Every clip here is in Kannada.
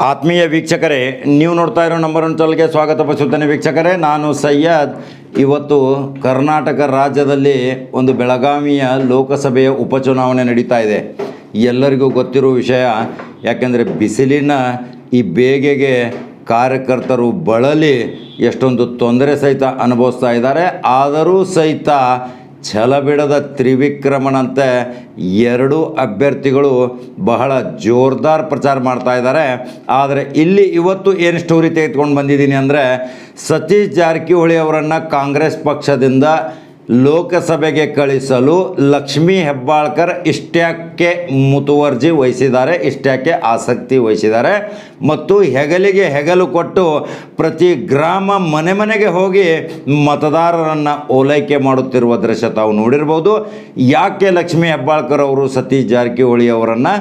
ಆತ್ಮೀಯ ವೀಕ್ಷಕರೇ, ನೀವು ನೋಡ್ತಾ ಇರೋ ನಂಬರ್ ಒನ್ ಚಾನಲ್ಗೆ ಸ್ವಾಗತ ಬಯಸುತ್ತೇನೆ. ವೀಕ್ಷಕರೇ, ನಾನು ಸಯ್ಯದ್. ಇವತ್ತು ಕರ್ನಾಟಕ ರಾಜ್ಯದಲ್ಲಿ ಒಂದು ಬೆಳಗಾವಿಯ ಲೋಕಸಭೆಯ ಉಪಚುನಾವಣೆ ನಡೀತಾ ಇದೆ. ಎಲ್ಲರಿಗೂ ಗೊತ್ತಿರೋ ವಿಷಯ. ಯಾಕೆಂದರೆ ಬಿಸಿಲಿನ ಈ ಬೇಗೆಗೆ ಕಾರ್ಯಕರ್ತರು ಬಳಲಿ ಎಷ್ಟೊಂದು ತೊಂದರೆ ಸಹಿತ ಅನುಭವಿಸ್ತಾ ಇದ್ದಾರೆ. ಆದರೂ ಸಹಿತ ಛಲಬಿಡದ ತ್ರಿವಿಕ್ರಮನಂತೆ ಎರಡು ಅಭ್ಯರ್ಥಿಗಳು ಬಹಳ ಜೋರ್ದಾರ್ ಪ್ರಚಾರ ಮಾಡ್ತಾ ಇದ್ದಾರೆ. ಆದರೆ ಇಲ್ಲಿ ಇವತ್ತು ಏನು ಸ್ಟೋರಿ ತೆಗೆದುಕೊಂಡು ಬಂದಿದ್ದೀನಿ ಅಂದರೆ, ಸತೀಶ್ ಜಾರಕಿಹೊಳಿ ಅವರನ್ನು ಕಾಂಗ್ರೆಸ್ ಪಕ್ಷದಿಂದ ಲೋಕಸಭೆಗೆ ಕಳಿಸಲು ಲಕ್ಷ್ಮೀ ಹೆಬ್ಬಾಳ್ಕರ್ ಇಷ್ಟ್ಯಾಕೆ ಮುತುವರ್ಜಿ ವಹಿಸಿದ್ದಾರೆ, ಇಷ್ಟ್ಯಾಕೆ ಆಸಕ್ತಿ ವಹಿಸಿದ್ದಾರೆ ಮತ್ತು ಹೆಗಲಿಗೆ ಹೆಗಲು ಕೊಟ್ಟು ಪ್ರತಿ ಗ್ರಾಮ ಮನೆ ಮನೆಗೆ ಹೋಗಿ ಮತದಾರರನ್ನು ಓಲೈಕೆ ಮಾಡುತ್ತಿರುವ ದೃಶ್ಯ ತಾವು ನೋಡಿರ್ಬೋದು. ಯಾಕೆ ಲಕ್ಷ್ಮೀ ಹೆಬ್ಬಾಳ್ಕರ್ ಅವರು ಸತೀಶ್ ಜಾರಕಿಹೊಳಿ ಅವರನ್ನು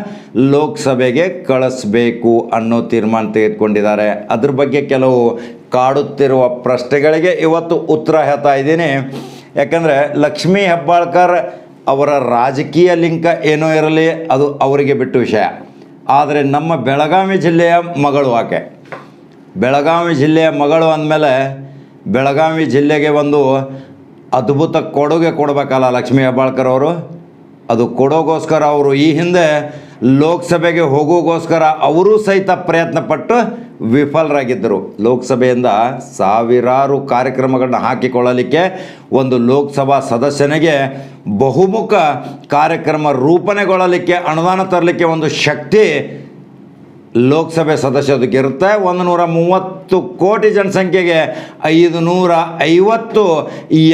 ಲೋಕಸಭೆಗೆ ಕಳಿಸ್ಬೇಕು ಅನ್ನೋ ತೀರ್ಮಾನ ತೆಗೆದುಕೊಂಡಿದ್ದಾರೆ, ಅದ್ರ ಬಗ್ಗೆ ಕೆಲವು ಕಾಡುತ್ತಿರುವ ಪ್ರಶ್ನೆಗಳಿಗೆ ಇವತ್ತು ಉತ್ತರ ಹೇಳ್ತಾ ಇದ್ದೀನಿ. ಯಾಕಂದರೆ ಲಕ್ಷ್ಮೀ ಹೆಬ್ಬಾಳ್ಕರ್ ಅವರ ರಾಜಕೀಯ ಲಿಂಕ ಏನೋ ಇರಲಿ, ಅದು ಅವರಿಗೆ ಬಿಟ್ಟು ವಿಷಯ. ಆದರೆ ನಮ್ಮ ಬೆಳಗಾವಿ ಜಿಲ್ಲೆಯ ಮಗಳು ಆಕೆ. ಬೆಳಗಾವಿ ಜಿಲ್ಲೆಯ ಮಗಳು ಅಂದಮೇಲೆ ಬೆಳಗಾವಿ ಜಿಲ್ಲೆಗೆ ಒಂದು ಅದ್ಭುತ ಕೊಡುಗೆ ಕೊಡಬೇಕಲ್ಲ ಲಕ್ಷ್ಮೀ ಹೆಬ್ಬಾಳ್ಕರ್ ಅವರು. ಅದು ಕೊಡೋಗೋಸ್ಕರ ಅವರು ಈ ಹಿಂದೆ ಲೋಕಸಭೆಗೆ ಹೋಗೋಗೋಸ್ಕರ ಅವರೂ ಸಹಿತ ಪ್ರಯತ್ನಪಟ್ಟು ವಿಫಲರಾಗಿದ್ದರು. ಲೋಕಸಭೆಯಿಂದ ಸಾವಿರಾರು ಕಾರ್ಯಕ್ರಮಗಳನ್ನ ಹಾಕಿಕೊಳ್ಳಲಿಕ್ಕೆ ಒಂದು ಲೋಕಸಭಾ ಸದಸ್ಯನಿಗೆ ಬಹುಮುಖ ಕಾರ್ಯಕ್ರಮ ರೂಪಣೆಗೊಳ್ಳಲಿಕ್ಕೆ, ಅನುದಾನ ತರಲಿಕ್ಕೆ ಒಂದು ಶಕ್ತಿ ಲೋಕಸಭೆ ಸದಸ್ಯರಿಗೆ ಇರುತ್ತೆ. 130 ಕೋಟಿ ಜನಸಂಖ್ಯೆಗೆ 550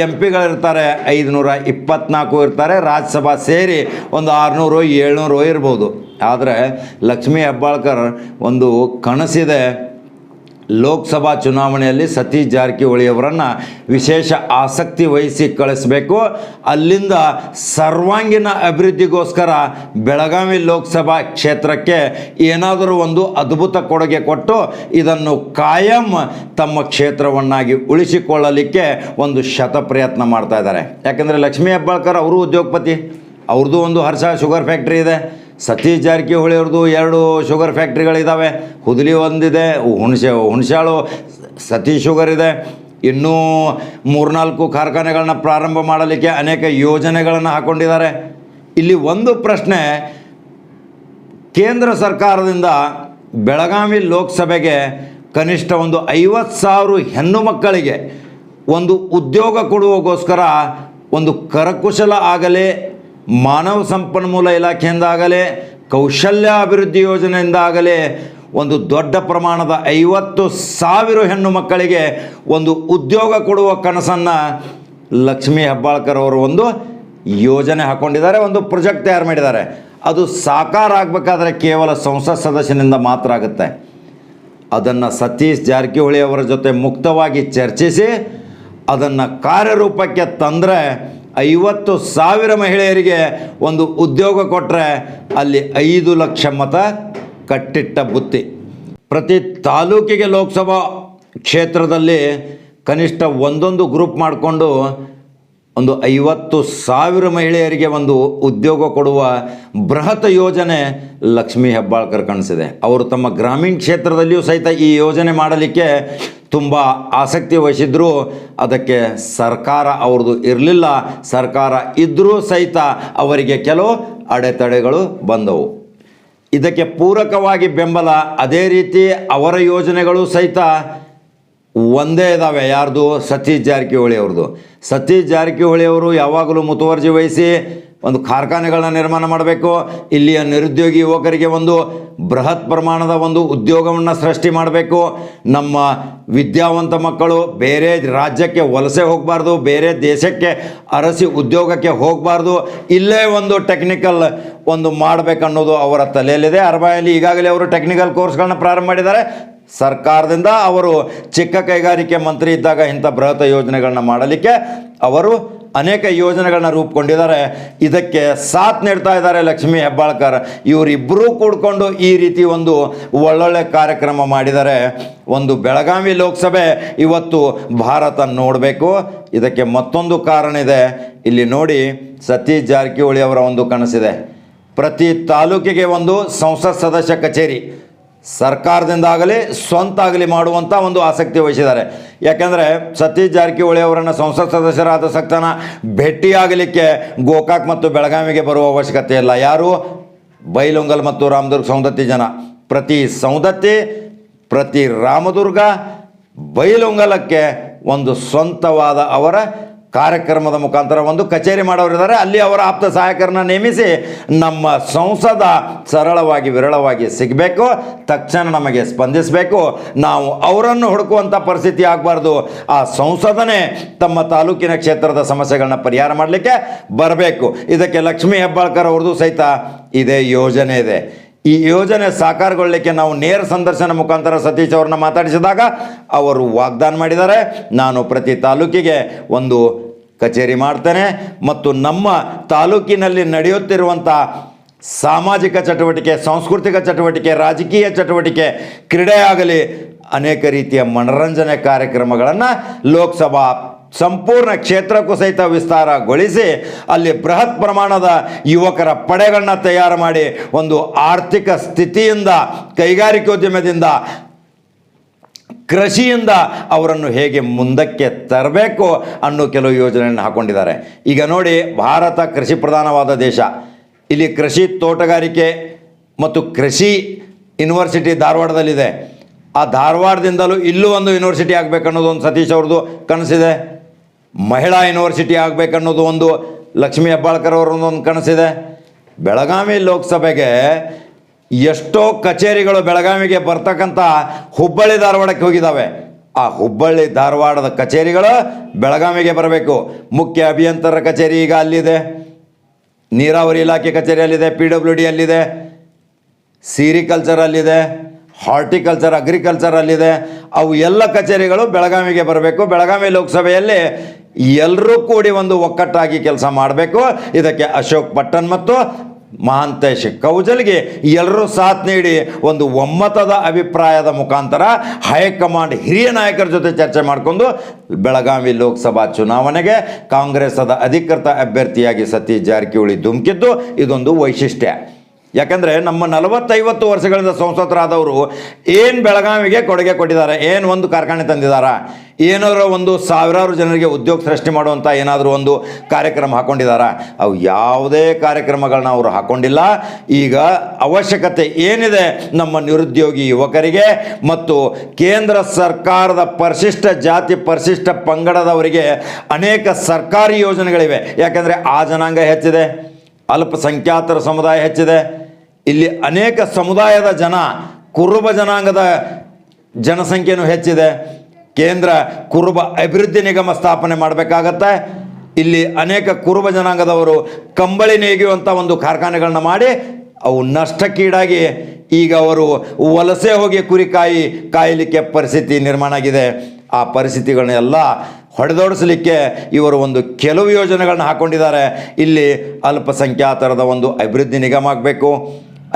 ಎಂ ಪಿಗಳಿರ್ತಾರೆ, 524 ಇರ್ತಾರೆ. ರಾಜ್ಯಸಭಾ ಸೇರಿ ಒಂದು 600-700 ಇರ್ಬೋದು. ಆದರೆ ಲಕ್ಷ್ಮೀ ಹೆಬ್ಬಾಳ್ಕರ್ ಒಂದು ಕನಸಿದೆ, ಲೋಕಸಭಾ ಚುನಾವಣೆಯಲ್ಲಿ ಸತೀಶ್ ಜಾರಕಿಹೊಳಿ ಅವರನ್ನು ವಿಶೇಷ ಆಸಕ್ತಿ ವಹಿಸಿ ಕಳಿಸಬೇಕು. ಅಲ್ಲಿಂದ ಸರ್ವಾಂಗೀಣ ಅಭಿವೃದ್ಧಿಗೋಸ್ಕರ ಬೆಳಗಾವಿ ಲೋಕಸಭಾ ಕ್ಷೇತ್ರಕ್ಕೆ ಏನಾದರೂ ಒಂದು ಅದ್ಭುತ ಕೊಡುಗೆ ಕೊಟ್ಟು ಇದನ್ನು ಕಾಯಂ ತಮ್ಮ ಕ್ಷೇತ್ರವನ್ನಾಗಿ ಉಳಿಸಿಕೊಳ್ಳಲಿಕ್ಕೆ ಒಂದು ಪ್ರಯತ್ನ ಮಾಡ್ತಾ ಇದ್ದಾರೆ. ಯಾಕೆಂದರೆ ಲಕ್ಷ್ಮೀ ಹೆಬ್ಬಾಳ್ಕರ್ ಅವರು ಉದ್ಯೋಗಪತಿ, ಅವ್ರದ್ದು ಒಂದು ಹರ್ಷ ಶುಗರ್ ಫ್ಯಾಕ್ಟ್ರಿ ಇದೆ. ಸತೀಶ್ ಜಾರಕಿಹೊಳಿ ಅವ್ರದ್ದು 2 ಶುಗರ್ ಫ್ಯಾಕ್ಟ್ರಿಗಳಿದ್ದಾವೆ. ಹುದಲಿ ಒಂದಿದೆ, ಹುಣಸಾಳು ಸತೀಶ್ ಶುಗರ್ ಇದೆ. ಇನ್ನೂ 3-4 ಕಾರ್ಖಾನೆಗಳನ್ನ ಪ್ರಾರಂಭ ಮಾಡಲಿಕ್ಕೆ ಅನೇಕ ಯೋಜನೆಗಳನ್ನು ಹಾಕ್ಕೊಂಡಿದ್ದಾರೆ. ಇಲ್ಲಿ ಒಂದು ಪ್ರಶ್ನೆ, ಕೇಂದ್ರ ಸರ್ಕಾರದಿಂದ ಬೆಳಗಾವಿ ಲೋಕಸಭೆಗೆ ಕನಿಷ್ಠ ಒಂದು 50,000 ಹೆಣ್ಣು ಮಕ್ಕಳಿಗೆ ಒಂದು ಉದ್ಯೋಗ ಕೊಡುವಗೋಸ್ಕರ ಒಂದು ಕರಕುಶಲ ಆಗಲಿ, ಮಾನವ ಸಂಪನ್ಮೂಲ ಇಲಾಖೆಯಿಂದ ಆಗಲಿ, ಕೌಶಲ್ಯ ಅಭಿವೃದ್ಧಿ ಯೋಜನೆಯಿಂದ ಆಗಲಿ ಒಂದು ದೊಡ್ಡ ಪ್ರಮಾಣದ 50,000 ಹೆಣ್ಣು ಮಕ್ಕಳಿಗೆ ಒಂದು ಉದ್ಯೋಗ ಕೊಡುವ ಕನಸನ್ನು ಲಕ್ಷ್ಮೀ ಹೆಬ್ಬಾಳ್ಕರ್ ಅವರು ಒಂದು ಯೋಜನೆ ಹಾಕ್ಕೊಂಡಿದ್ದಾರೆ, ಒಂದು ಪ್ರಾಜೆಕ್ಟ್ ತಯಾರು ಮಾಡಿದ್ದಾರೆ. ಅದು ಸಾಕಾರ ಆಗಬೇಕಾದ್ರೆ ಕೇವಲ ಸಂಸತ್ ಸದಸ್ಯನಿಂದ ಮಾತ್ರ ಆಗುತ್ತೆ. ಅದನ್ನು ಸತೀಶ್ ಜಾರಕಿಹೊಳಿ ಅವರ ಜೊತೆ ಮುಕ್ತವಾಗಿ ಚರ್ಚಿಸಿ ಅದನ್ನು ಕಾರ್ಯರೂಪಕ್ಕೆ ತಂದರೆ 50,000 ಮಹಿಳೆಯರಿಗೆ ಒಂದು ಉದ್ಯೋಗ ಕೊಟ್ಟರೆ ಅಲ್ಲಿ 5 ಲಕ್ಷ ಮತ ಕಟ್ಟಿಟ್ಟ ಬುತ್ತಿ. ಪ್ರತಿ ತಾಲೂಕಿಗೆ ಲೋಕಸಭಾ ಕ್ಷೇತ್ರದಲ್ಲಿ ಕನಿಷ್ಠ ಒಂದೊಂದು ಗ್ರೂಪ್ ಮಾಡಿಕೊಂಡು ಒಂದು 50,000 ಮಹಿಳೆಯರಿಗೆ ಒಂದು ಉದ್ಯೋಗ ಕೊಡುವ ಬೃಹತ್ ಯೋಜನೆ ಲಕ್ಷ್ಮೀ ಹೆಬ್ಬಾಳ್ಕರ್ ಕನಸಿದೆ. ಅವರು ತಮ್ಮ ಗ್ರಾಮೀಣ ಕ್ಷೇತ್ರದಲ್ಲಿಯೂ ಸಹಿತ ಈ ಯೋಜನೆ ಮಾಡಲಿಕ್ಕೆ ತುಂಬ ಆಸಕ್ತಿ ವಹಿಸಿದ್ರು. ಅದಕ್ಕೆ ಸರ್ಕಾರ ಅವ್ರದ್ದು ಇರಲಿಲ್ಲ. ಸರ್ಕಾರ ಇದ್ದರೂ ಸಹಿತ ಅವರಿಗೆ ಕೆಲವು ಅಡೆತಡೆಗಳು ಬಂದವು. ಇದಕ್ಕೆ ಪೂರಕವಾಗಿ ಬೆಂಬಲ, ಅದೇ ರೀತಿ ಅವರ ಯೋಜನೆಗಳು ಸಹಿತ ಒಂದೇ ಇದ್ದಾವೆ. ಯಾರ್ದು? ಸತೀಶ್ ಜಾರಕಿಹೊಳಿ ಅವ್ರದ್ದು. ಸತೀಶ್ ಜಾರಕಿಹೊಳಿ ಅವರು ಯಾವಾಗಲೂ ಮುತುವರ್ಜಿ ವಹಿಸಿ ಒಂದು ಕಾರ್ಖಾನೆಗಳನ್ನ ನಿರ್ಮಾಣ ಮಾಡಬೇಕು, ಇಲ್ಲಿಯ ನಿರುದ್ಯೋಗಿ ಯುವಕರಿಗೆ ಒಂದು ಬೃಹತ್ ಪ್ರಮಾಣದ ಒಂದು ಉದ್ಯೋಗವನ್ನು ಸೃಷ್ಟಿ ಮಾಡಬೇಕು, ನಮ್ಮ ವಿದ್ಯಾವಂತ ಮಕ್ಕಳು ಬೇರೆ ರಾಜ್ಯಕ್ಕೆ ವಲಸೆ ಹೋಗಬಾರ್ದು, ಬೇರೆ ದೇಶಕ್ಕೆ ಅರಸಿ ಉದ್ಯೋಗಕ್ಕೆ ಹೋಗಬಾರ್ದು, ಇಲ್ಲೇ ಒಂದು ಟೆಕ್ನಿಕಲ್ ಒಂದು ಮಾಡಬೇಕನ್ನೋದು ಅವರ ತಲೆಯಲ್ಲಿದೆ. ಅರ್ಬಾಯಲ್ಲಿ ಈಗಾಗಲೇ ಅವರು ಟೆಕ್ನಿಕಲ್ ಕೋರ್ಸ್ಗಳನ್ನ ಪ್ರಾರಂಭ ಮಾಡಿದ್ದಾರೆ. ಸರ್ಕಾರದಿಂದ ಅವರು ಚಿಕ್ಕ ಕೈಗಾರಿಕೆ ಮಂತ್ರಿ ಇದ್ದಾಗ ಇಂಥ ಬೃಹತ್ ಯೋಜನೆಗಳನ್ನ ಮಾಡಲಿಕ್ಕೆ ಅವರು ಅನೇಕ ಯೋಜನೆಗಳನ್ನ ರೂಪುಗೊಂಡಿದ್ದಾರೆ. ಇದಕ್ಕೆ ಸಾಥ್ ನೀಡ್ತಾ ಇದ್ದಾರೆ ಲಕ್ಷ್ಮೀ ಹೆಬ್ಬಾಳ್ಕರ್. ಇವರಿಬ್ಬರೂ ಕೂಡಿಕೊಂಡು ಈ ರೀತಿ ಒಂದು ಒಳ್ಳೊಳ್ಳೆ ಕಾರ್ಯಕ್ರಮ ಮಾಡಿದ್ದಾರೆ. ಒಂದು ಬೆಳಗಾವಿ ಲೋಕಸಭೆ ಇವತ್ತು ಭಾರತ ನೋಡಬೇಕು. ಇದಕ್ಕೆ ಮತ್ತೊಂದು ಕಾರಣ ಇದೆ. ಇಲ್ಲಿ ನೋಡಿ, ಸತೀಶ್ ಜಾರಕಿಹೊಳಿ ಅವರ ಒಂದು ಕನಸಿದೆ, ಪ್ರತಿ ತಾಲೂಕಿಗೆ ಒಂದು ಸಂಸತ್ ಸದಸ್ಯ ಕಚೇರಿ. ಸರ್ಕಾರದಿಂದಾಗಲಿ ಸ್ವಂತ ಆಗಲಿ ಮಾಡುವಂಥ ಒಂದು ಆಸಕ್ತಿ ವಹಿಸಿದ್ದಾರೆ. ಯಾಕೆಂದರೆ ಸತೀಶ್ ಜಾರಕಿಹೊಳಿ ಅವರನ್ನು ಸಂಸತ್ ಸದಸ್ಯರಾದ ತಕ್ಷಣ ಭೇಟಿಯಾಗಲಿಕ್ಕೆ ಗೋಕಾಕ್ ಮತ್ತು ಬೆಳಗಾವಿಗೆ ಬರುವ ಅವಶ್ಯಕತೆ ಇಲ್ಲ. ಯಾರು? ಬೈಲೊಂಗಲ್ ಮತ್ತು ರಾಮದುರ್ಗ ಸೌಂದತ್ತಿ ಜನ. ಪ್ರತಿ ಸೌಂದತ್ತಿ, ಪ್ರತಿ ರಾಮದುರ್ಗ, ಬೈಲೊಂಗಲಕ್ಕೆ ಒಂದು ಸ್ವಂತವಾದ ಅವರ ಕಾರ್ಯಕ್ರಮದ ಮುಖಾಂತರ ಒಂದು ಕಚೇರಿ ಮಾಡೋರಿದ್ದಾರೆ. ಅಲ್ಲಿ ಅವರ ಆಪ್ತ ಸಹಾಯಕರನ್ನ ನೇಮಿಸಿ ನಮ್ಮ ಸಂಸದ ಸರಳವಾಗಿ ವಿರಳವಾಗಿ ಸಿಗಬೇಕು, ತಕ್ಷಣ ನಮಗೆ ಸ್ಪಂದಿಸಬೇಕು. ನಾವು ಅವರನ್ನು ಹುಡುಕುವಂಥ ಪರಿಸ್ಥಿತಿ ಆಗಬಾರ್ದು. ಆ ಸಂಸದನೇ ತಮ್ಮ ತಾಲೂಕಿನ ಕ್ಷೇತ್ರದ ಸಮಸ್ಯೆಗಳನ್ನ ಪರಿಹಾರ ಮಾಡಲಿಕ್ಕೆ ಬರಬೇಕು. ಇದಕ್ಕೆ ಲಕ್ಷ್ಮೀ ಹೆಬ್ಬಾಳ್ಕರ್ ಅವ್ರದ್ದು ಸಹಿತ ಇದೇ ಯೋಜನೆ ಇದೆ. ಈ ಯೋಜನೆ ಸಾಕಾರಗೊಳ್ಳಲಿಕ್ಕೆ ನಾವು ನೇರ ಸಂದರ್ಶನ ಮುಖಾಂತರ ಸತೀಶ್ ಅವ್ರನ್ನ ಮಾತಾಡಿಸಿದಾಗ ಅವರು ವಾಗ್ದಾನ ಮಾಡಿದ್ದಾರೆ, ನಾನು ಪ್ರತಿ ತಾಲೂಕಿಗೆ ಒಂದು ಕಚೇರಿ ಮಾಡ್ತೇನೆ ಮತ್ತು ನಮ್ಮ ತಾಲೂಕಿನಲ್ಲಿ ನಡೆಯುತ್ತಿರುವಂಥ ಸಾಮಾಜಿಕ ಚಟುವಟಿಕೆ, ಸಾಂಸ್ಕೃತಿಕ ಚಟುವಟಿಕೆ, ರಾಜಕೀಯ ಚಟುವಟಿಕೆ, ಕ್ರೀಡೆ ಆಗಲಿ ಅನೇಕ ರೀತಿಯ ಮನರಂಜನೆ ಕಾರ್ಯಕ್ರಮಗಳನ್ನು ಲೋಕಸಭಾ ಸಂಪೂರ್ಣ ಕ್ಷೇತ್ರಕ್ಕೂ ಸಹಿತ ವಿಸ್ತಾರಗೊಳಿಸಿ ಅಲ್ಲಿ ಬೃಹತ್ ಪ್ರಮಾಣದ ಯುವಕರ ಪಡೆಗಳನ್ನ ತಯಾರು ಮಾಡಿ ಒಂದು ಆರ್ಥಿಕ ಸ್ಥಿತಿಯಿಂದ, ಕೈಗಾರಿಕೋದ್ಯಮದಿಂದ, ಕೃಷಿಯಿಂದ ಅವರನ್ನು ಹೇಗೆ ಮುಂದಕ್ಕೆ ತರಬೇಕು ಅನ್ನೋ ಕೆಲವು ಯೋಜನೆಯನ್ನು ಹಾಕ್ಕೊಂಡಿದ್ದಾರೆ. ಈಗ ನೋಡಿ, ಭಾರತ ಕೃಷಿ ಪ್ರಧಾನವಾದ ದೇಶ. ಇಲ್ಲಿ ಕೃಷಿ, ತೋಟಗಾರಿಕೆ ಮತ್ತು ಕೃಷಿ ಯೂನಿವರ್ಸಿಟಿ ಧಾರವಾಡದಲ್ಲಿದೆ. ಆ ಧಾರವಾಡದಿಂದಲೂ ಇಲ್ಲೂ ಒಂದು ಯೂನಿವರ್ಸಿಟಿ ಆಗಬೇಕನ್ನೋದು ಒಂದು ಸತೀಶ್ ಅವ್ರದ್ದು ಕನಸಿದೆ. ಮಹಿಳಾ ಯೂನಿವರ್ಸಿಟಿ ಆಗಬೇಕನ್ನೋದು ಒಂದು ಲಕ್ಷ್ಮೀ ಹೆಬ್ಬಾಳ್ಕರ್ ಅವರೊಂದೊಂದು ಕನಸಿದೆ. ಬೆಳಗಾವಿ ಲೋಕಸಭೆಗೆ ಎಷ್ಟೋ ಕಚೇರಿಗಳು ಬೆಳಗಾವಿಗೆ ಬರ್ತಕ್ಕಂಥ ಹುಬ್ಬಳ್ಳಿ ಧಾರವಾಡಕ್ಕೆ ಹೋಗಿದ್ದಾವೆ. ಆ ಹುಬ್ಬಳ್ಳಿ ಧಾರವಾಡದ ಕಚೇರಿಗಳು ಬೆಳಗಾವಿಗೆ ಬರಬೇಕು. ಮುಖ್ಯ ಅಭಿಯಂತರ ಕಚೇರಿ ಈಗ ಅಲ್ಲಿದೆ, ನೀರಾವರಿ ಇಲಾಖೆ ಕಚೇರಿ ಅಲ್ಲಿದೆ, PWD ಅಲ್ಲಿದೆ, ಸಿರಿಕಲ್ಚರ್ ಅಲ್ಲಿದೆ, ಹಾರ್ಟಿಕಲ್ಚರ್, ಅಗ್ರಿಕಲ್ಚರ್ ಅಲ್ಲಿದೆ. ಅವು ಎಲ್ಲ ಕಚೇರಿಗಳು ಬೆಳಗಾವಿಗೆ ಬರಬೇಕು. ಬೆಳಗಾವಿ ಲೋಕಸಭೆಯಲ್ಲಿ ಎಲ್ಲರೂ ಕೂಡಿ ಒಂದು ಒಕ್ಕಟ್ಟಾಗಿ ಕೆಲಸ ಮಾಡಬೇಕು. ಇದಕ್ಕೆ ಅಶೋಕ್ ಪಟ್ಟಣ್ ಮತ್ತು ಮಹಾಂತೇಶ್ ಕೌಜಲ್ಗೆ ಎಲ್ಲರೂ ಸಾಥ್ ನೀಡಿ ಒಂದು ಒಮ್ಮತದ ಅಭಿಪ್ರಾಯದ ಮುಖಾಂತರ ಹೈಕಮಾಂಡ್ ಹಿರಿಯ ನಾಯಕರ ಜೊತೆ ಚರ್ಚೆ ಮಾಡಿಕೊಂಡು ಬೆಳಗಾವಿ ಲೋಕಸಭಾ ಚುನಾವಣೆಗೆ ಕಾಂಗ್ರೆಸ್ಸದ ಅಧಿಕೃತ ಅಭ್ಯರ್ಥಿಯಾಗಿ ಸತೀಶ್ ಜಾರಕಿಹೊಳಿ ಧುಮುಕಿದ್ದು ಇದೊಂದು ವೈಶಿಷ್ಟ್ಯ. ಯಾಕಂದರೆ ನಮ್ಮ 40-50 ವರ್ಷಗಳಿಂದ ಸಂಸದರಾದವರು ಏನು ಬೆಳಗಾವಿಗೆ ಕೊಡುಗೆ ಕೊಟ್ಟಿದ್ದಾರೆ? ಏನು ಒಂದು ಕಾರ್ಖಾನೆ ತಂದಿದ್ದಾರೆ? ಏನಾದರೂ ಒಂದು ಸಾವಿರಾರು ಜನರಿಗೆ ಉದ್ಯೋಗ ಸೃಷ್ಟಿ ಮಾಡುವಂಥ ಏನಾದರೂ ಒಂದು ಕಾರ್ಯಕ್ರಮ ಹಾಕ್ಕೊಂಡಿದ್ದಾರೆ? ಅವು ಯಾವುದೇ ಕಾರ್ಯಕ್ರಮಗಳನ್ನ ಅವರು ಹಾಕ್ಕೊಂಡಿಲ್ಲ. ಈಗ ಅವಶ್ಯಕತೆ ಏನಿದೆ ನಮ್ಮ ನಿರುದ್ಯೋಗಿ ಯುವಕರಿಗೆ ಮತ್ತು ಕೇಂದ್ರ ಸರ್ಕಾರದ ಪರಿಶಿಷ್ಟ ಜಾತಿ, ಪರಿಶಿಷ್ಟ ಪಂಗಡದವರಿಗೆ ಅನೇಕ ಸರ್ಕಾರಿ ಯೋಜನೆಗಳಿವೆ. ಯಾಕಂದರೆ ಆ ಜನಾಂಗ ಹೆಚ್ಚಿದೆ, ಅಲ್ಪಸಂಖ್ಯಾತರ ಸಮುದಾಯ ಹೆಚ್ಚಿದೆ. ಇಲ್ಲಿ ಅನೇಕ ಸಮುದಾಯದ ಜನ, ಕುರುಬ ಜನಾಂಗದ ಜನಸಂಖ್ಯೆಯೂ ಹೆಚ್ಚಿದೆ. ಕೇಂದ್ರ ಕುರುಬ ಅಭಿವೃದ್ಧಿ ನಿಗಮ ಸ್ಥಾಪನೆ ಮಾಡಬೇಕಾಗತ್ತೆ. ಇಲ್ಲಿ ಅನೇಕ ಕುರುಬ ಜನಾಂಗದವರು ಕಂಬಳಿ ನೇಯುವಂಥ ಒಂದು ಕಾರ್ಖಾನೆಗಳನ್ನ ಮಾಡಿ ಅವು ನಷ್ಟಕ್ಕೀಡಾಗಿ ಈಗ ಅವರು ವಲಸೆ ಹೋಗಿ ಕುರಿ ಕಾಯಲಿಕ್ಕೆ ಪರಿಸ್ಥಿತಿ ನಿರ್ಮಾಣ ಆಗಿದೆ. ಆ ಪರಿಸ್ಥಿತಿಗಳನ್ನೆಲ್ಲ ಹೊಡೆದೋಡಿಸಲಿಕ್ಕೆ ಇವರು ಒಂದು ಕೆಲವು ಯೋಜನೆಗಳನ್ನ ಹಾಕ್ಕೊಂಡಿದ್ದಾರೆ. ಇಲ್ಲಿ ಅಲ್ಪಸಂಖ್ಯಾತರದ ಒಂದು ಅಭಿವೃದ್ಧಿ ನಿಗಮ ಆಗಬೇಕು.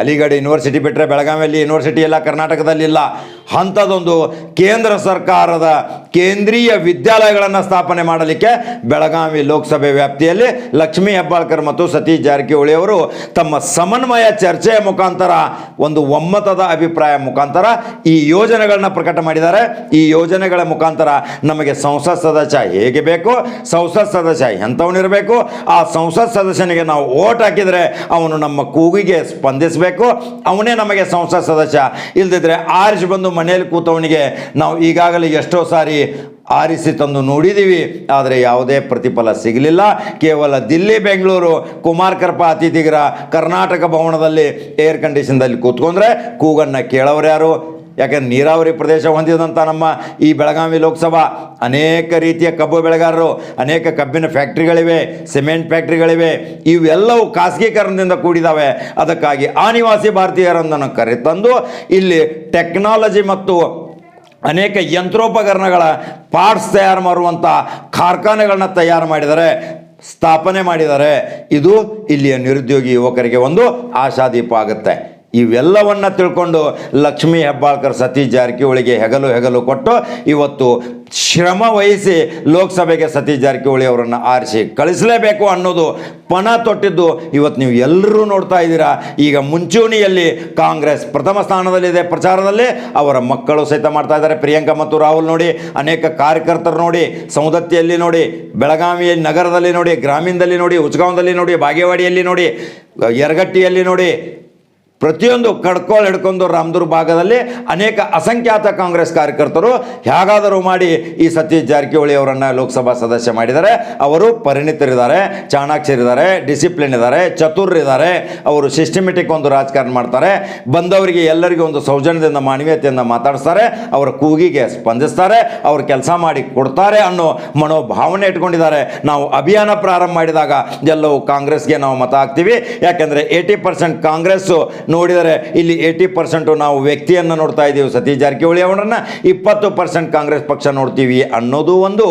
ಅಲಿಗಢ ಯೂನಿವರ್ಸಿಟಿ ಬಿಟ್ಟರೆ ಬೆಳಗಾವಿಯಲ್ಲಿ ಯೂನಿವರ್ಸಿಟಿ ಎಲ್ಲ ಕರ್ನಾಟಕದಲ್ಲಿಲ್ಲ. ಅಂಥದ್ದೊಂದು ಕೇಂದ್ರ ಸರ್ಕಾರದ ಕೇಂದ್ರೀಯ ವಿದ್ಯಾಲಯಗಳನ್ನು ಸ್ಥಾಪನೆ ಮಾಡಲಿಕ್ಕೆ ಬೆಳಗಾವಿ ಲೋಕಸಭೆ ವ್ಯಾಪ್ತಿಯಲ್ಲಿ ಲಕ್ಷ್ಮೀ ಹೆಬ್ಬಾಳ್ಕರ್ ಮತ್ತು ಸತೀಶ್ ಜಾರಕಿಹೊಳಿ ಅವರು ತಮ್ಮ ಸಮನ್ವಯ ಚರ್ಚೆಯ ಮುಖಾಂತರ ಒಂದು ಒಮ್ಮತದ ಅಭಿಪ್ರಾಯ ಮುಖಾಂತರ ಈ ಯೋಜನೆಗಳನ್ನ ಪ್ರಕಟ ಮಾಡಿದ್ದಾರೆ. ಈ ಯೋಜನೆಗಳ ಮುಖಾಂತರ ನಮಗೆ ಸಂಸತ್ ಸದಸ್ಯ ಹೇಗೆ ಬೇಕು, ಸಂಸತ್ ಸದಸ್ಯ ಎಂಥವನಿರಬೇಕು, ಆ ಸಂಸತ್ ಸದಸ್ಯನಿಗೆ ನಾವು ಓಟ್ ಹಾಕಿದರೆ ಅವನು ನಮ್ಮ ಕೂಗಿಗೆ ಸ್ಪಂದಿಸಬೇಕು, ಅವನೇ ನಮಗೆ ಸಂಸತ್ ಸದಸ್ಯ. ಇಲ್ಲದಿದ್ದರೆ ಆರಿಸಿ ಬಂದು ಮನೆಯಲ್ಲಿ ಕೂತವನಿಗೆ ನಾವು ಈಗಾಗಲೇ ಎಷ್ಟೋ ಸಾರಿ ಆರಿಸಿ ತಂದು ನೋಡಿದ್ದೀವಿ, ಆದರೆ ಯಾವುದೇ ಪ್ರತಿಫಲ ಸಿಗಲಿಲ್ಲ. ಕೇವಲ ದಿಲ್ಲಿ, ಬೆಂಗಳೂರು, ಕುಮಾರ್ ಕೃಪಾ ಅತಿಥಿಗೃಹ, ಕರ್ನಾಟಕ ಭವನದಲ್ಲಿ ಏರ್ ಕಂಡೀಷನ್ದಲ್ಲಿ ಕೂತ್ಕೊಂಡ್ರೆ ಕೂಗನ್ನು ಕೇಳೋರು ಯಾರು? ಯಾಕೆಂದ್ರೆ ನೀರಾವರಿ ಪ್ರದೇಶ ಹೊಂದಿದಂಥ ನಮ್ಮ ಈ ಬೆಳಗಾವಿ ಲೋಕಸಭಾ ಅನೇಕ ರೀತಿಯ ಕಬ್ಬು ಬೆಳೆಗಾರರು, ಅನೇಕ ಕಬ್ಬಿನ ಫ್ಯಾಕ್ಟ್ರಿಗಳಿವೆ, ಸಿಮೆಂಟ್ ಫ್ಯಾಕ್ಟ್ರಿಗಳಿವೆ. ಇವೆಲ್ಲವೂ ಖಾಸಗೀಕರಣದಿಂದ ಕೂಡಿದ್ದಾವೆ. ಅದಕ್ಕಾಗಿ ಆನಿವಾಸಿ ಭಾರತೀಯರನ್ನು ಕರೆತಂದು ಇಲ್ಲಿ ಟೆಕ್ನಾಲಜಿ ಮತ್ತು ಅನೇಕ ಯಂತ್ರೋಪಕರಣಗಳ ಪಾರ್ಟ್ಸ್ ತಯಾರು ಮಾಡುವಂಥ ಕಾರ್ಖಾನೆಗಳನ್ನ ತಯಾರು ಮಾಡಿದ್ದಾರೆ, ಸ್ಥಾಪನೆ ಮಾಡಿದ್ದಾರೆ. ಇದು ಇಲ್ಲಿಯ ನಿರುದ್ಯೋಗಿ ಯುವಕರಿಗೆ ಒಂದು ಆಶಾದೀಪ ಆಗುತ್ತೆ. ಇವೆಲ್ಲವನ್ನು ತಿಳ್ಕೊಂಡು ಲಕ್ಷ್ಮೀ ಹೆಬ್ಬಾಳ್ಕರ್ ಸತೀಶ್ ಜಾರಕಿಹೊಳಿಗೆ ಹೆಗಲು ಕೊಟ್ಟು ಇವತ್ತು ಶ್ರಮ ವಹಿಸಿ ಲೋಕಸಭೆಗೆ ಸತೀಶ್ ಜಾರಕಿಹೊಳಿ ಅವರನ್ನು ಆರಿಸಿ ಕಳಿಸಲೇಬೇಕು ಅನ್ನೋದು ಪಣ ತೊಟ್ಟಿದ್ದು ಇವತ್ತು ನೀವು ಎಲ್ಲರೂ ನೋಡ್ತಾ ಇದ್ದೀರಾ. ಈಗ ಮುಂಚೂಣಿಯಲ್ಲಿ ಕಾಂಗ್ರೆಸ್ ಪ್ರಥಮ ಸ್ಥಾನದಲ್ಲಿದೆ ಪ್ರಚಾರದಲ್ಲಿ. ಅವರ ಮಕ್ಕಳು ಸಹಿತ ಮಾಡ್ತಾ ಇದ್ದಾರೆ. ಪ್ರಿಯಾಂಕಾ ಮತ್ತು ರಾಹುಲ್ ನೋಡಿ, ಅನೇಕ ಕಾರ್ಯಕರ್ತರು ನೋಡಿ, ಸೌದತ್ತಿಯಲ್ಲಿ ನೋಡಿ, ಬೆಳಗಾವಿ ನಗರದಲ್ಲಿ ನೋಡಿ, ಗ್ರಾಮೀಣದಲ್ಲಿ ನೋಡಿ, ಉಚ್ಗಾಂವದಲ್ಲಿ ನೋಡಿ, ಬಾಗೇವಾಡಿಯಲ್ಲಿ ನೋಡಿ, ಯರಗಟ್ಟಿಯಲ್ಲಿ ನೋಡಿ, ಪ್ರತಿಯೊಂದು ಕಡ್ಕೋಳು ಹಿಡ್ಕೊಂಡು ರಾಮದುರ್ಗ ಭಾಗದಲ್ಲಿ ಅನೇಕ ಅಸಂಖ್ಯಾತ ಕಾಂಗ್ರೆಸ್ ಕಾರ್ಯಕರ್ತರು ಹೇಗಾದರೂ ಮಾಡಿ ಈ ಸತೀಶ್ ಜಾರಕಿಹೊಳಿ ಅವರನ್ನು ಲೋಕಸಭಾ ಸದಸ್ಯ ಮಾಡಿದ್ದಾರೆ. ಅವರು ಪರಿಣಿತರಿದ್ದಾರೆ, ಚಾಣಾಕ್ಷರಿದ್ದಾರೆ, ಡಿಸಿಪ್ಲಿನ್ ಇದ್ದಾರೆ, ಚತುರರಿದ್ದಾರೆ. ಅವರು ಸಿಸ್ಟಮೆಟಿಕ್ ಒಂದು ರಾಜಕಾರಣ ಮಾಡ್ತಾರೆ. ಬಂದವರಿಗೆ ಎಲ್ಲರಿಗೂ ಒಂದು ಸೌಜನ್ಯದಿಂದ ಮಾನವೀಯತೆಯಿಂದ ಮಾತಾಡಿಸ್ತಾರೆ. ಅವರ ಕೂಗಿಗೆ ಸ್ಪಂದಿಸ್ತಾರೆ. ಅವರು ಕೆಲಸ ಮಾಡಿ ಕೊಡ್ತಾರೆ ಅನ್ನೋ ಮನೋಭಾವನೆ ಇಟ್ಕೊಂಡಿದ್ದಾರೆ. ನಾವು ಅಭಿಯಾನ ಪ್ರಾರಂಭ ಮಾಡಿದಾಗ ಎಲ್ಲವೂ ಕಾಂಗ್ರೆಸ್ಗೆ ನಾವು ಮತ ಹಾಕ್ತೀವಿ. ಯಾಕೆಂದರೆ 80% ಕಾಂಗ್ರೆಸ್ಸು ನೋಡಿದರೆ ಇಲ್ಲಿ 80% ನಾವು ವ್ಯಕ್ತಿಯನ್ನು ನೋಡ್ತಾ ಇದ್ದೀವಿ ಸತೀಶ್ ಜಾರಕಿಹೊಳಿ ಅವರನ್ನು, 20% ಕಾಂಗ್ರೆಸ್ ಪಕ್ಷ ನೋಡ್ತೀವಿ ಅನ್ನೋದು ಒಂದು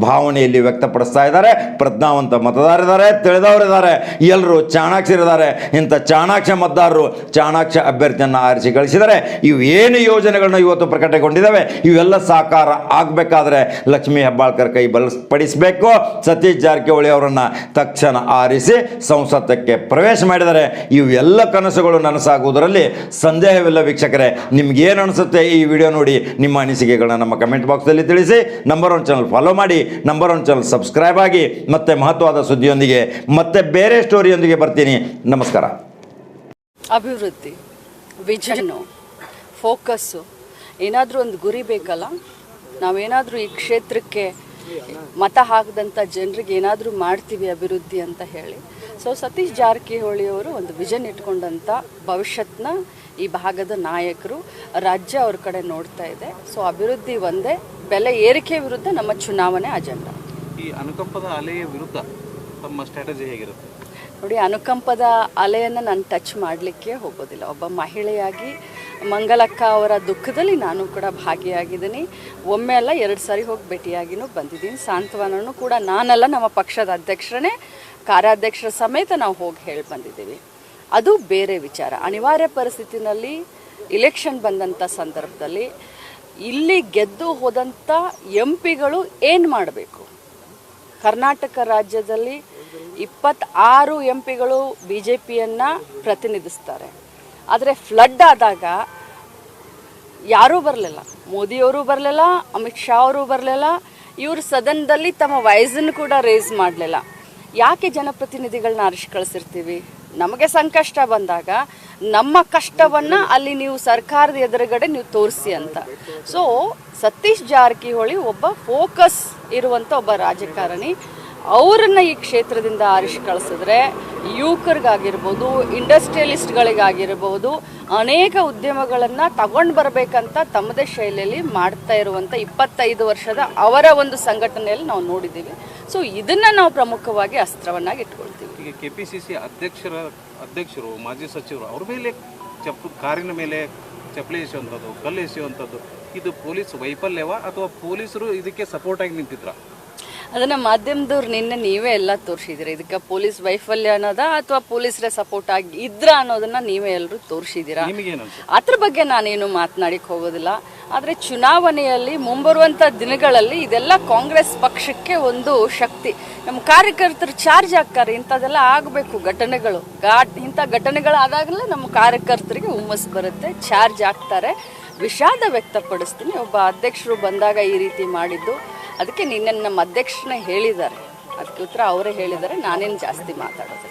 ಭಾವನೆಯಲ್ಲಿ ವ್ಯಕ್ತಪಡಿಸ್ತಾ ಇದ್ದಾರೆ. ಪ್ರಜ್ಞಾವಂತ ಮತದಾರರಿದ್ದಾರೆ, ತಿಳಿದವರಿದ್ದಾರೆ, ಎಲ್ಲರೂ ಚಾಣಾಕ್ಷರಿದ್ದಾರೆ. ಇಂಥ ಚಾಣಾಕ್ಷ ಮತದಾರರು ಚಾಣಾಕ್ಷ ಅಭ್ಯರ್ಥಿಯನ್ನು ಆರಿಸಿ ಗಳಿಸಿದರೆ ಇವೇನು ಯೋಜನೆಗಳನ್ನ ಇವತ್ತು ಪ್ರಕಟಗೊಂಡಿದ್ದಾವೆ ಇವೆಲ್ಲ ಸಾಕಾರ ಆಗಬೇಕಾದ್ರೆ ಲಕ್ಷ್ಮೀ ಹೆಬ್ಬಾಳ್ಕರ್ ಕೈ ಬಲಪಡಿಸಬೇಕು. ಸತೀಶ್ ಜಾರಕಿಹೊಳಿ ಅವರನ್ನು ತಕ್ಷಣ ಆರಿಸಿ ಸಂಸತ್ತಕ್ಕೆ ಪ್ರವೇಶ ಮಾಡಿದರೆ ಇವೆಲ್ಲ ಕನಸುಗಳು ನನಸಾಗುವುದರಲ್ಲಿ ಸಂದೇಹವಿಲ್ಲ. ವೀಕ್ಷಕರೇ, ನಿಮ್ಗೇನು ಅನಿಸುತ್ತೆ ಈ ವಿಡಿಯೋ ನೋಡಿ? ನಿಮ್ಮ ಅನಿಸಿಕೆಗಳನ್ನ ನಮ್ಮ ಕಮೆಂಟ್ ಬಾಕ್ಸಲ್ಲಿ ತಿಳಿಸಿ. ನಂಬರ್ 1 ಚಾನಲ್ ಫಾಲೋ ಮಾಡಿ, ನಂಬರ್ 1 ಚಾನಲ್ ಸಬ್ಸ್ಕ್ರೈಬ್ ಆಗಿ. ಮತ್ತೆ ಮಹತ್ವದ ಸುದ್ದಿಯೊಂದಿಗೆ ಮತ್ತೆ ಬೇರೆ ಸ್ಟೋರಿಯೊಂದಿಗೆ ಬರ್ತೀನಿ. ನಮಸ್ಕಾರ. ಅಭಿವೃದ್ಧಿ, ವಿಷನ್ನು, ಫೋಕಸ್ಸು, ಏನಾದರೂ ಒಂದು ಗುರಿ ಬೇಕಲ್ಲ. ನಾವೇನಾದರೂ ಈ ಕ್ಷೇತ್ರಕ್ಕೆ ಮತ ಹಾಕಿದಂಥ ಜನರಿಗೆ ಏನಾದರೂ ಮಾಡ್ತೀವಿ ಅಭಿವೃದ್ಧಿ ಅಂತ ಹೇಳಿ. ಸೊ ಸತೀಶ್ ಜಾರಕಿಹೊಳಿ ಅವರು ಒಂದು ವಿಷನ್ ಇಟ್ಕೊಂಡಂಥ ಭವಿಷ್ಯತ್ನ ಈ ಭಾಗದ ನಾಯಕರು, ರಾಜ್ಯ ಅವ್ರ ಕಡೆ ನೋಡ್ತಾ ಇದೆ. ಸೊ ಅಭಿವೃದ್ಧಿ ಒಂದೇ, ಬೆಲೆ ಏರಿಕೆ ವಿರುದ್ಧ ನಮ್ಮ ಚುನಾವಣೆ ಅಜೆಂಡಾ. ಈ ಅನುಕಂಪದ ಅಲೆಯ ವಿರುದ್ಧ ತಮ್ಮ ಸ್ಟ್ರಾಟಜಿ ಹೇಗಿರುತ್ತೆ ನೋಡಿ? ಅನುಕಂಪದ ಅಲೆಯನ್ನು ನಾನು ಟಚ್ ಮಾಡಲಿಕ್ಕೆ ಹೋಗೋದಿಲ್ಲ. ಒಬ್ಬ ಮಹಿಳೆಯಾಗಿ ಮಂಗಲಕ್ಕ ಅವರ ದುಃಖದಲ್ಲಿ ನಾನು ಕೂಡ ಭಾಗಿಯಾಗಿದ್ದೀನಿ. ಒಮ್ಮೆ ಅಲ್ಲ 2 ಸಾರಿ ಹೋಗಿ ಭೇಟಿಯಾಗಿನೂ ಬಂದಿದ್ದೀನಿ. ಸಾಂತ್ವನೂ ಕೂಡ ನಾನಲ್ಲ, ನಮ್ಮ ಪಕ್ಷದ ಅಧ್ಯಕ್ಷರೇ, ಕಾರ್ಯಾಧ್ಯಕ್ಷರ ಸಮೇತ ನಾವು ಹೋಗಿ ಹೇಳಿ ಬಂದಿದ್ದೀವಿ. ಅದು ಬೇರೆ ವಿಚಾರ. ಅನಿವಾರ್ಯ ಪರಿಸ್ಥಿತಿನಲ್ಲಿ ಇಲೆಕ್ಷನ್ ಬಂದಂಥ ಸಂದರ್ಭದಲ್ಲಿ ಇಲ್ಲಿ ಗೆದ್ದು ಹೋದಂಥ ಎಂಪಿಗಳು ಏನು ಮಾಡಬೇಕು? ಕರ್ನಾಟಕ ರಾಜ್ಯದಲ್ಲಿ 26 ಎಂಪಿಗಳು BJPಯನ್ನು ಪ್ರತಿನಿಧಿಸ್ತಾರೆ. ಆದರೆ ಫ್ಲಡ್ ಆದಾಗ ಯಾರೂ ಬರಲಿಲ್ಲ. ಮೋದಿಯವರು ಬರಲಿಲ್ಲ, ಅಮಿತ್ ಶಾ ಅವರು ಬರಲಿಲ್ಲ. ಇವರು ಸದನದಲ್ಲಿ ತಮ್ಮ ವಾಯ್ಸನ್ನು ಕೂಡ ರೇಸ್ ಮಾಡಲಿಲ್ಲ. ಯಾಕೆ ಜನಪ್ರತಿನಿಧಿಗಳನ್ನ ಆರಿಸಿ ಕಳಿಸಿರ್ತೀವಿ? ನಮಗೆ ಸಂಕಷ್ಟ ಬಂದಾಗ ನಮ್ಮ ಕಷ್ಟವನ್ನು ಅಲ್ಲಿ ನೀವು ಸರ್ಕಾರದ ಎದುರುಗಡೆ ನೀವು ತೋರಿಸಿ ಅಂತ. ಸೊ ಸತೀಶ್ ಜಾರಕಿಹೊಳಿ ಒಬ್ಬ ಫೋಕಸ್ ಇರುವಂಥ ಒಬ್ಬ ರಾಜಕಾರಣಿ. ಅವರನ್ನು ಈ ಕ್ಷೇತ್ರದಿಂದ ಆರಿಸಿ ಕಳಿಸಿದ್ರೆ ಯುವಕರಿಗಾಗಿರ್ಬೋದು, ಇಂಡಸ್ಟ್ರಿಯಲಿಸ್ಟ್ಗಳಿಗಾಗಿರ್ಬೋದು ಅನೇಕ ಉದ್ಯಮಗಳನ್ನು ತಗೊಂಡು ಬರಬೇಕಂತ ತಮ್ಮದೇ ಶೈಲಿಯಲ್ಲಿ ಮಾಡ್ತಾ ಇರುವಂಥ 25 ವರ್ಷದ ಅವರ ಒಂದು ಸಂಘಟನೆಯಲ್ಲಿ ನಾವು ನೋಡಿದ್ದೀವಿ. ಸೊ ಇದನ್ನು ನಾವು ಪ್ರಮುಖವಾಗಿ ಅಸ್ತ್ರವನ್ನಾಗಿ ಇಟ್ಕೊಳ್ತೀವಿ. ಈಗ KPCC ಅಧ್ಯಕ್ಷರು ಮಾಜಿ ಸಚಿವರು ಅವ್ರ ಮೇಲೆ ಕಾರಿನ ಮೇಲೆ ಚಪ್ಪಲಿ ಎಸೆಯುವಂಥದ್ದು, ಕಲ್ಲು ಎಸೆಯುವಂಥದ್ದು, ಇದು ಪೊಲೀಸ್ ವೈಫಲ್ಯವ ಅಥವಾ ಪೊಲೀಸರು ಇದಕ್ಕೆ ಸಪೋರ್ಟ್ ಆಗಿ ನಿಂತಿದ್ರ? ಅದನ್ನು ಮಾಧ್ಯಮದವ್ರು ನಿನ್ನೆ ನೀವೇ ಎಲ್ಲ ತೋರಿಸಿದ್ದೀರಿ. ಇದಕ್ಕೆ ಪೊಲೀಸ್ ವೈಫಲ್ಯ ಅನ್ನೋದ ಅಥವಾ ಪೊಲೀಸರೇ ಸಪೋರ್ಟ್ ಆಗಿ ಇದ್ರ ಅನ್ನೋದನ್ನ ನೀವೇ ಎಲ್ಲರೂ ತೋರಿಸಿದ್ದೀರಾ. ಅದ್ರ ಬಗ್ಗೆ ನಾನೇನು ಮಾತನಾಡಿಕ್ ಹೋಗೋದಿಲ್ಲ. ಆದರೆ ಚುನಾವಣೆಯಲ್ಲಿ ಮುಂಬರುವಂಥ ದಿನಗಳಲ್ಲಿ ಇದೆಲ್ಲ ಕಾಂಗ್ರೆಸ್ ಪಕ್ಷಕ್ಕೆ ಒಂದು ಶಕ್ತಿ. ನಮ್ಮ ಕಾರ್ಯಕರ್ತರು ಚಾರ್ಜ್ ಆಗ್ತಾರೆ. ಇಂಥದ್ದೆಲ್ಲ ಆಗಬೇಕು ಘಟನೆಗಳು. ಇಂಥ ಘಟನೆಗಳಾದಾಗಲೇ ನಮ್ಮ ಕಾರ್ಯಕರ್ತರಿಗೆ ಹುಮ್ಮಸ್ ಬರುತ್ತೆ, ಚಾರ್ಜ್ ಆಗ್ತಾರೆ. ವಿಷಾದ ವ್ಯಕ್ತಪಡಿಸ್ತೀನಿ. ಒಬ್ಬ ಅಧ್ಯಕ್ಷರು ಬಂದಾಗ ಈ ರೀತಿ ಮಾಡಿದ್ದು, ಅದಕ್ಕೆ ನಿನ್ನೆ ನಮ್ಮ ಅಧ್ಯಕ್ಷರೇ ಹೇಳಿದ್ದಾರೆ. ಅದಕ್ಕೆ ಉತ್ತರ ಅವರೇ ಹೇಳಿದ್ದಾರೆ. ನಾನೇನು ಜಾಸ್ತಿ ಮಾತಾಡೋದು.